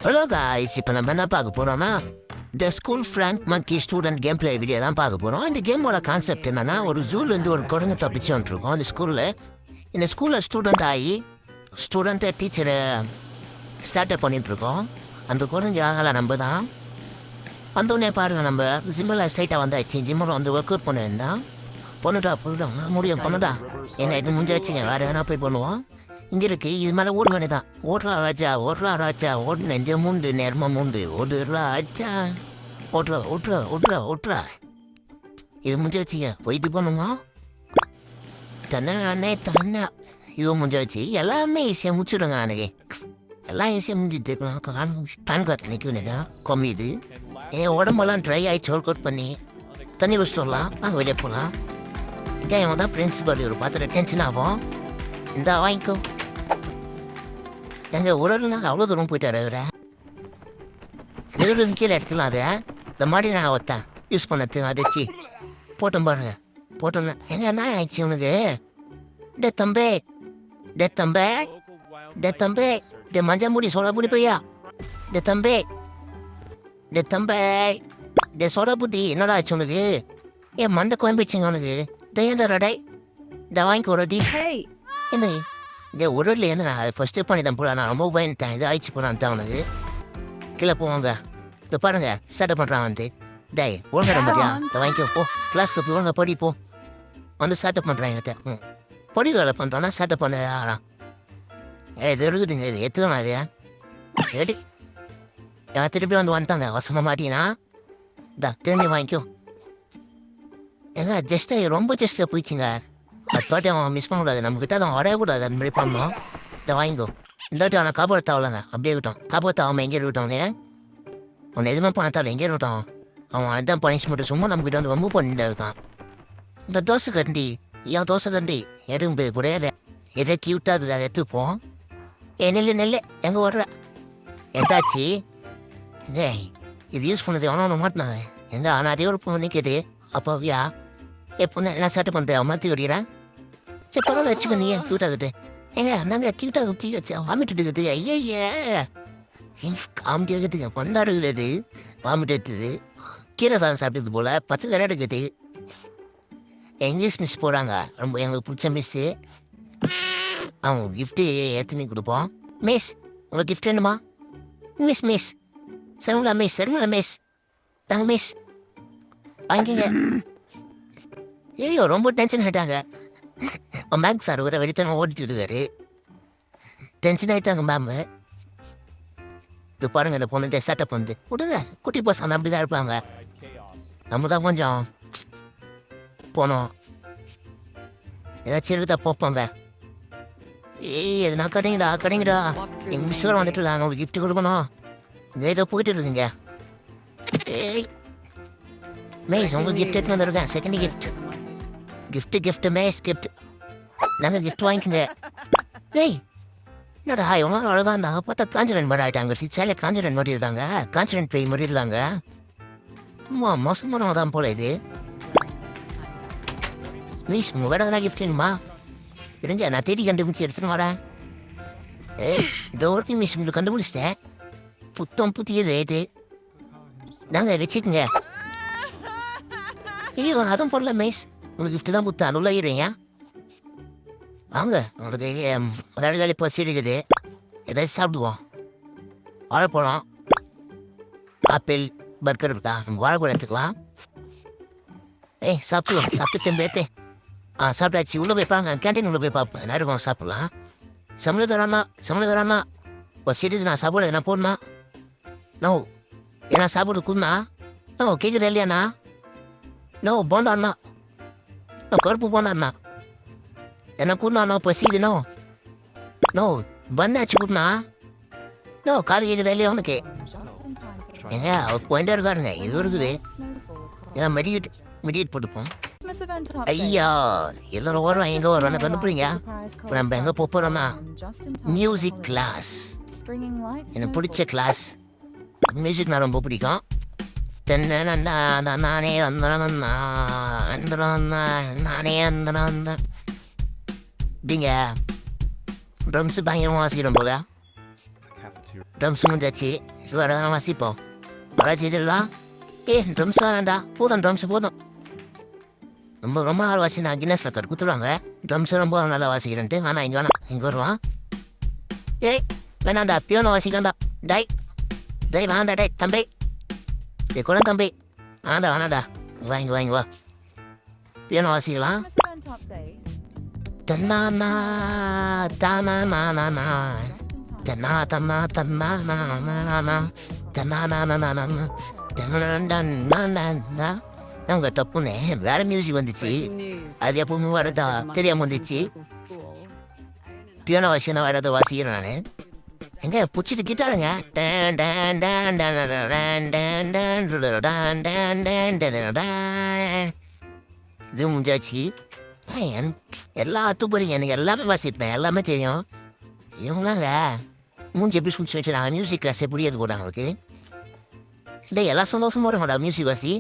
Hello guys, இப்போ நம்ம என்ன பார்க்க போகிறோம்னா the school prank monkey student game play video தான் பார்க்க போகிறோம். இந்த கேமோட கான்செப்ட் என்னன்னா, ஒரு ஜூலேருந்து ஒரு குரங்கு தப்பிச்சு வந்துருக்கோம் அந்த ஸ்கூலில். இந்த ஸ்கூலில் ஸ்டூடெண்ட் ஆகி ஸ்டூடெண்ட்டை டீச்சரை ஸ்டார்ட்அப் பண்ணிகிட்ருக்கோம். அந்த குரங்கு ஆகலை நம்ம தான் வந்தோடனே பாருங்கள், நம்ம ஜிம்மில் ஸ்ட்ரைட்டாக வந்தாச்சு. ஜிம்மில் வந்து ஒர்க் அவுட் பண்ணியிருந்தான். பொண்ணுடா முடியும் பொண்ணுடா, என்ன இது முடிஞ்சாச்சுங்க, வேறு எதனா போய் பண்ணுவோம். இங்கே இருக்கு, இது மேலே ஓட வேண்டியதான். ஓடுறா ராஜா ஓடு நெஞ்ச மூண்டு நேரமாக மூண்டு ஓடு ராஜா ஓட்டுறா. இது முடிஞ்சாச்சுங்க, போயிட்டு பண்ணுமா தன்னை இது முடிஞ்சாச்சு. எல்லாமே ஈஸியாக முடிச்சுடுங்க. அன்னைக்கு எல்லாம் ஈஸியாக முடிஞ்சுட்டு பேன் கார்டு நிற்க வேண்டியதான். கம்மிது என் உடம்பெல்லாம் ட்ரை ஆகிடுச்சு. ஒர்க் அவுட் பண்ணி தண்ணி வச்சுட்டு வரலாம், நாங்கள் வெளியே போகலாம். இங்கே இவன் தான் பிரின்சிபல், ஒரு பார்த்துட்டு டென்ஷன் ஆகும். இந்த வாங்கிக்கோ. எங்கள் உடல்னா அவ்வளோ தூரம் போயிட்டார் அவரை. இருபது கீழே எடுத்துக்கலாம். அதை இந்த மாதிரி நான் ஒத்தேன் யூஸ் பண்ணது அடிச்சு போட்டோம் பாருங்க. போட்டோம்னா எங்க என்ன ஆயிடுச்சு உனக்கு? டே தம்பே டே மஞ்சள் மூடி சோடா பூடி போய்யா. டே தம்பே டே சோடா பூட்டி என்னடா ஆச்சு உனக்கு? ஏன் மண்டை கோயம்பிடுச்சுங்க உனக்கு? டே இந்த வாங்கிக்கோ ஒரு டீ. என்ன இந்த உடலில் இருந்து நான் ஃபஸ்ட்டு பண்ணிட்டேன் போல. நான் ரொம்ப பயந்துட்டேன், இது ஆயிடுச்சு போலான்ட்டு அவனுக்கு. கீழே போவாங்க. இதை பாருங்க, ஸ்டார்ட் பண்ணுறான் வந்து. டே ஒழுங்கா மாதிரியா, இதை வாங்கிக்கோ போ. கிளாஸ்க்கு போய் ஒழுங்கா படிப்போம். வந்து ஸ்டார்ட் பண்ணுறான் என்கிட்ட. பொடி வேலை பண்ணுறான்னா ஸ்டார்ட் பண்ண ஆறான். இது இருக்குதுங்க, இது எத்துக்கணும். அது ரெடி நான் திருப்பி வந்து வந்துட்டாங்க. வசமாக மாட்டினா திரும்பி வாங்கிக்கோ. ஏங்க ஜஸ்ட்டாக ரொம்ப ஜஸ்ட்டில் போயிடுச்சுங்க. அது தாட்டி அவன் மிஸ் பண்ணக்கூடாது, நம்மக்கிட்ட அவன் வரையக்கூடாது. அது மாதிரி பண்ணோம். இதை வாங்கிக்கோ. இந்த வாட்டி அவனை காப்பாற்றாவலங்க, அப்படியே விட்டோம். காப்பாற்ற அவன் எங்கே விட்டோங்க? அவனை எதுவுமே பண்ணத்தால எங்கே விட்டான் அவன்? அதுதான் பனிஷ்மெண்ட்டு. சும்மா நம்மக்கிட்ட வந்து ரொம்ப பண்ணிட்டு இருக்கான். இந்த தோசை கண்டி எதுவும் போய் கூட எதை க்யூட்டாக இருக்குது, அதை எடுத்துப்போம். நெல்லு எங்கே வர்ற எதாச்சு? ஏய் இது யூஸ் பண்ணது அவனை மாட்டினாங்க. எங்கே ஆனால் அதே ஒரு பொண்ணு நிற்கிது. அப்பாவியா பொண்ணு என்ன சட்டை பண்ணுறேன், அவன் மாற்றி விடுறேன். சரி பரவாயில்ல வச்சுக்கோ, நீ ஏன் க்யூட்டாகுது? ஏங்க நாங்கள் க்யூட்டாக ஊற்றி வச்சு வாமிட்டு எடுக்குது. ஐயே காமெடி இருக்குதுங்க. பந்தாரு இருக்குது, வாமிட்டு எடுத்துது. கீரை சாதம் சாப்பிட்டது போல் பச்சை கரை எடுக்குது. இங்கிலீஷ் மிஸ் போகிறாங்க, ரொம்ப எங்களுக்கு பிடிச்ச மிஸ்ஸு. அவங்க கிஃப்ட்டு எடுத்துன்னு கொடுப்போம். மிஸ் உங்களுக்கு கிஃப்ட் வேணுமா? மிஸ் சருமலா மிஸ் தாங்க மிஸ் வாங்கிங்க. ஐயோ ரொம்ப டென்ஷன் ஆகிட்டாங்க. மேம் சார் ஒரு வெடித்தனம் ஓடிட்டு இருக்காரு. டென்ஷன் ஆகிட்டாங்க மேம். இது பாருங்கள், இந்த பொண்ணு செட்டப் வந்து விடுங்க. குட்டி பசங்க அப்படி தான் இருப்பாங்க. நம்ம தான் கொஞ்சம் போனோம், ஏதாச்சும் இருக்குதா போப்பாங்க. எதுனா கடைங்கடா எங்கள் மிஸ் வர வந்துட்டு இருக்காங்க, உங்களுக்கு கிஃப்ட் கொடுக்கணும். இங்கே ஏதோ போயிட்டு இருக்குங்க. மேஸ் உங்களுக்கு கிஃப்ட் எடுத்து வந்துருக்கேன். செகண்ட் கிஃப்ட் மேஸ் கிஃப்ட். நாங்கள் கிஃப்ட் வாங்கிக்கோங்க. என்னடா இவங்க அவ்வளோதான். நாங்கள் பார்த்தா காஞ்சரன் மாதிரி ஆகிட்டாங்க. சேலையை காஞ்சரன் மாதிரி இருக்காங்க, காஞ்சரன் பிளே மாதிரி இருக்காங்க. மோசமானவங்க தான் போல இது. மிஸ் உங்கள் வேறு எதனா கிஃப்ட் வேணுமா? இருங்க நான் தேடி கண்டுபிடிச்சி எடுத்துன்னு வரேன். இந்த ஒர்க்கிங் மிஸ் உங்களுக்கு கண்டுபிடிச்சிட்டேன். புத்தியது இது நாங்கள் வச்சுக்கோங்க. ஐயோ அதுவும் போடல மிஸ், உங்களுக்கு கிஃப்ட்டு தான் புத்தா நுள்ளாயிடுறீங்க. வாங்க, உங்களுக்கு ஒரு வேலை பசி இருக்குது, ஏதாச்சும் சாப்பிடுவோம். வாழைப்பழம், ஆப்பிள், பர்கர் இருக்கா? நம்ம வாழைப்பழம் எடுத்துக்கலாம். சாப்பிட்டு திரும்ப சாப்பிட்டாச்சு. உள்ளே போய் பாருங்க, கேன்டீன் உள்ளே போய் பார்ப்பேன். என்ன இருக்கும் சாப்பிட்லாம். சமையல் தரானா பசி எடுத்து நான் சாப்பிட என்ன போடணுமா? நோ ஏன்னா சாப்பிட கூடனா? நோ கேட்குது இல்லையாண்ணா? நோ போண்டாண்ணா, கருப்பு போண்டாண்ணா என்ன கூடனா? பசிது நோ பண்ணாச்சு கூடனா? நோ காது கேட்குதா இல்லையா உனக்கு? ஏங்க அவர் போயிட்டே இருக்காருங்க. இது இருக்குது ஏன்னா மெடியேட் போட்டுப்போம். ஐயா எல்லாரும் வரோம். எங்கே வரோம் கண்டுபிடிங்க. இப்போ நம்ம எங்கே போகிறோம்னா மியூசிக் கிளாஸ். எனக்கு பிடிச்ச கிளாஸ் மியூசிக் நான் ரொம்ப பிடிக்கும். நானே அப்படிங்க ட்ரம்ஸு பயங்கரமாக வாசிக்கிறோம் போல. ட்ரம்ஸ் முடிஞ்சாச்சு வேறு வாசிப்போம் வராச்சிடலாம் ட்ரம்ஸ் வேணாண்டா போதும் ட்ரம்ஸ் போதும் ரொம்ப நாள் வாசி நான் கின்னஸ் ரெக்கார்ட் கொடுத்துருவாங்க ட்ரம்ஸ் ரொம்ப நல்லா வாசிக்கிறேன்ட்டு வேணா இங்கே வருவான் ஏய் வேணாண்டா பியோனை வாசிக்கண்டா டை வேண்டாம் டை தம்பி கூட தம்பி வேணாண்டா வாங்கி வா பியோனை வாசிக்கலாம் தன்னா தானா தன்னா தன்னா தன்னா தன்னா அவங்க தப்புன்னு வேற மியூசிக் வந்துச்சு அது எப்பவுமே வரதா தெரியாம வந்துச்சு பியோனை வாசினா வேற வாசிக்கிறேன் நான் எங்க பிடிச்சிட்டு கிட்டாருங்க இது முடிஞ்சாச்சு எல்லாத்துக்கும் போறீங்க எனக்கு எல்லாமே வாசிப்பேன் எல்லாமே தெரியும் இவங்களாங்க மூஞ்சி எப்படி சுற்றி வச்சு நாங்கள் மியூசிக் கிளாஸே புரியாது போடாங்க அவங்களுக்கு இல்லை எல்லா சந்தோஷமும் வரும்டா மியூசிக் வாசி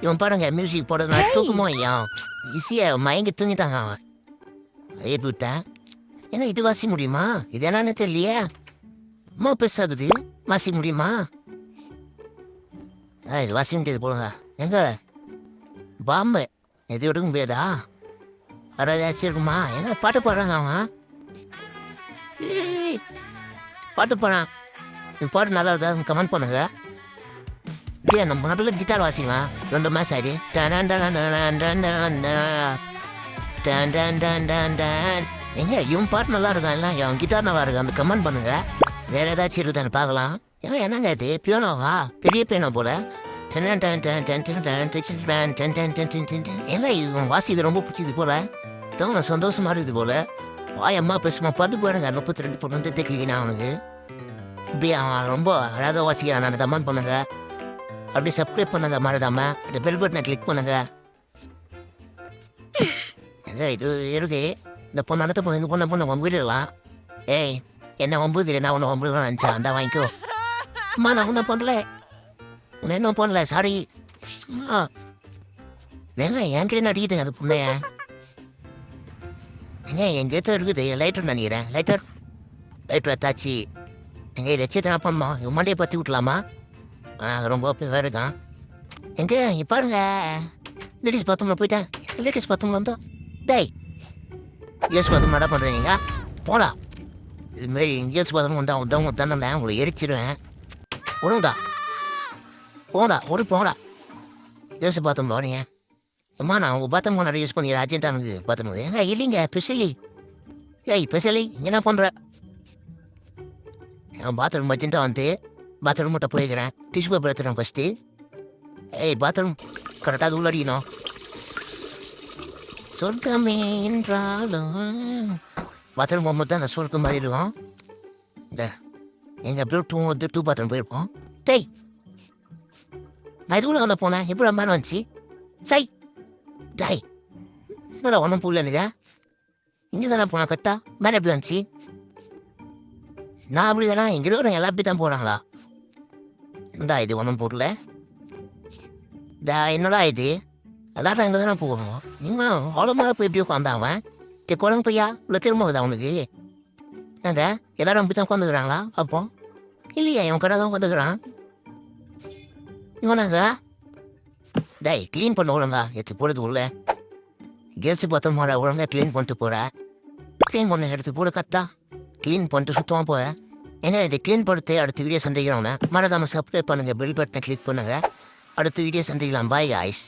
இவன் பாருங்க மியூசிக் போடுறதுனால தூக்கமோ ஐயான் ஈஸியாக மயங்கி தூங்கிட்டாங்க அவன் ஏப்பி விட்டேன் ஏன்னா இது வாசி முடியுமா இது என்னன்னு தெரியலையே அம்மா பெருசாகுது வாசி முடியுமா இது வாசி முடியாது போடுங்க எங்க பாம்பு எது எடுக்க முடியாதா வேறு ஏதாச்சும் இருக்குமா எங்க பாட்டு பாடுறாங்க அவன் பாட்டு போகிறான் பாட்டு நல்லா இருக்கா கமெண்ட் பண்ணுங்க இல்லையா நம்ம நல்ல கிட்டார் வாசிக்கலாம் 2 மேட்ச் ஆடி எங்க இவன் பாட்டு நல்லா இருக்கான் இல்லை அவன் கிட்டார் நல்லா இருக்கான் அந்த கமெண்ட் பண்ணுங்க வேற ஏதாச்சும் இருக்குதான்னு பார்க்கலாம் என்னங்க இது பியோனோவா பெரிய பியோனோ போல ஏங்க இது வாசி இது ரொம்ப பிடிச்சது போல சந்தோஷமா இருக்குது போல வாயம்மா பேசுமா பாட்டு போயிருங்க 32 பொண்ணு வந்து தைக்கலாம் அவனுக்கு இப்படி அவன் ரொம்ப அழகாக வாசிக்கிறான் நான் கமெண்ட் பண்ணுங்க அப்படி சப்ஸ்கிரைப் பண்ணுங்க மறடாம இந்த பெல் பட்டனை கிளிக் பண்ணுங்க இது இருக்கு இந்த பொண்ணு அடுத்த இந்த பொண்ணை வம்பிடலாம் ஏய் என்ன வம்புது நான் ஒன்று வம்புதான் நினச்சேன் அந்த வாங்கிக்கோ அம்மா நான் ஒன்றும் பண்ணல உன்னை என்ன பண்ணல சாரி வேங்க என்கிட்ட அடிக்குதுங்க அது பொண்ணைய எங்க எங்கேதான் இருக்குது லைட்டர் நினைக்கிறேன் லைட்டர் தாச்சி எங்க இதை வச்சு நான் பண்ணோம் இவன் மண்டையை பற்றி விட்டலாமா ரொம்ப வேறு இருக்கான் எங்க பாருங்க லேடிஸ் பாத்ரூமில் போயிட்டேன் லேடிஸ் பாத்ரூமில் வந்தோம் டேய் கேர்ள்ஸ் பாத்ரூம் நட பண்ணுறீங்க போலாம் இதுமாரி கேர்ள்ஸ் பாத்ரூம் வந்தால் தானே உங்களை எரிச்சிடுவேன் ஒழுங்கடா போடா கேர்ள்ஸ் பாத்ரூம் வரீங்க அம்மா நான் உங்கள் பாத்ரூம் நிறைய யூஸ் பண்ணிக்கிறேன் அர்ஜென்ட்டாக பாத்ரூம் ஏங்க இல்லைங்க ஸ்பெஷலி ஸ்பெஷலி என்ன பண்ணுற என் பாத்ரூம் அர்ஜென்ட்டாக வந்து பாத்ரூம் மட்டும் போய்க்கிறேன் டிஷ்யூ பேப்பர் எடுத்துகிறேன் ஃபஸ்ட்டு பாத்ரூம் கரெக்டாக உள்ளடிக்கணும் சொர்க்கமே என்றாலும் பாத்ரூம் போகும்போது தான் அந்த சொர்க்கம் மாதிரி இருக்கும் இந்த எங்கள் அப்படியே டூ பாத்ரூம் போயிருப்போம் நான் இதுக்குள்ள ஒன்று போனேன் எப்படி மேலே வந்துச்சு என்னடா ஒன்றும் புரியலனுங்க இங்கே தானே போனேன் கரெக்டாக மேலே எப்படி வந்துச்சு நான் அப்படி தானே இங்கே இருக்கிற எல்லா அப்படி தான் போகிறாங்களா என்னடா இது ஒன்றும் புரியல என்னடா இது எல்லாரும் இங்கே தானே போகணும் நீங்கள் அவ்வளோ மேலே போய் எப்படி உட்காந்தாவன் குழம்பு பையா இவ்வளோ திரும்ப வருதா அவனுக்கு என்னங்க எல்லாரும் அப்படி தான் உட்காந்துக்கிறாங்களா அப்போ இல்லையா இவன் கடை தான் உட்காந்துக்கிறான் இவனாங்க க்ளீன் பண்ண ஒழுங்கா எடுத்து போடுறது உள்ள கேர்ள்ஸு பார்த்தோம் ஒழுங்கா க்ளீன் பண்ணிட்டு போகிறேன் க்ளீன் பண்ண எடுத்து போட கரெக்டா க்ளீன் பண்ணிட்டு சுத்தமாக போகிறேன் ஏன்னா இதை க்ளீன் பண்ணிட்டு அடுத்த வீடியோ சந்திக்கிறோன்னே மறக்காமல் சப்ஸ்கிரைப் பண்ணுங்கள் பெல் பட்டனை கிளிக் பண்ணுங்கள் அடுத்த வீடியோ சந்திக்கலாம் பாய் காய்ஸ்